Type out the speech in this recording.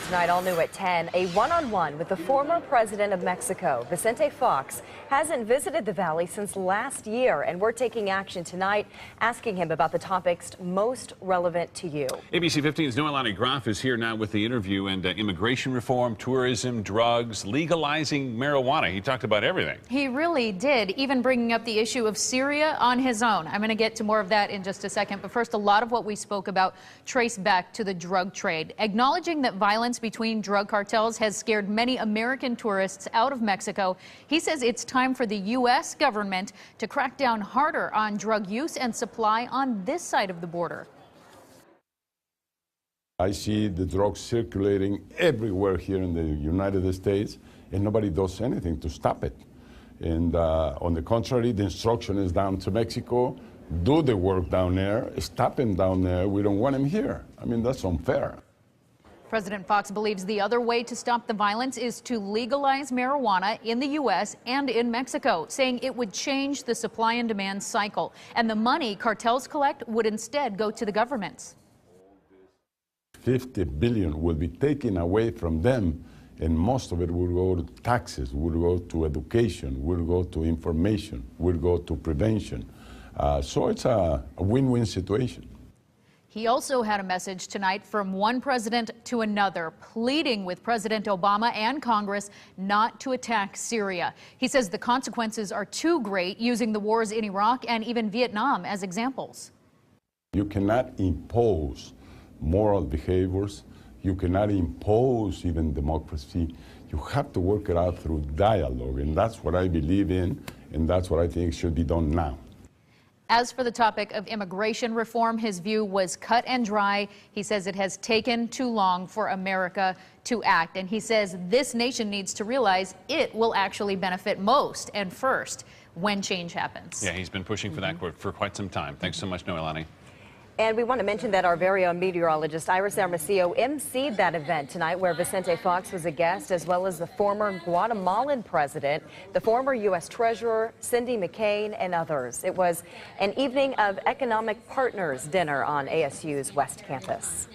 Tonight, all new at 10, a one-on-one with the former president of Mexico, Vicente Fox, hasn't visited the valley since last year, and we're taking action tonight, asking him about the topics most relevant to you. ABC 15's Nohelani Graf is here now with the interview, and immigration reform, tourism, drugs, legalizing marijuana. He talked about everything. He really did, even bringing up the issue of Syria on his own. I'm going to get to more of that in just a second, but first, a lot of what we spoke about traced back to the drug trade, acknowledging that violence between drug cartels has scared many American tourists out of Mexico. He says it's time for the U.S. government to crack down harder on drug use and supply on this side of the border. I see the drugs circulating everywhere here in the United States, and nobody does anything to stop it. And on the contrary, the instruction is down to Mexico, do the work down there, stop him down there. We don't want him here. I mean, that's unfair. President Fox believes the other way to stop the violence is to legalize marijuana in the U.S. and in Mexico, saying it would change the supply and demand cycle, and the money cartels collect would instead go to the governments. $50 billion will be taken away from them, and most of it will go to taxes, will go to education, will go to information, will go to prevention. So it's a win-win situation. He also had a message tonight from one president to another, pleading with President Obama and Congress not to attack Syria. He says the consequences are too great, using the wars in Iraq and even Vietnam as examples. You cannot impose moral behaviors. You cannot impose even democracy. You have to work it out through dialogue, and that's what I believe in, and that's what I think should be done now. As for the topic of immigration reform, his view was cut and dry. He says it has taken too long for America to act. And he says this nation needs to realize it will actually benefit most and first when change happens. Yeah, he's been pushing for that for quite some time. Thanks so much, Nohelani. And we want to mention that our very own meteorologist, Iris Hermosillo, emceed that event tonight where Vicente Fox was a guest, as well as the former Guatemalan president, the former U.S. Treasurer, Cindy McCain, and others. It was an evening of economic partners dinner on ASU's West Campus.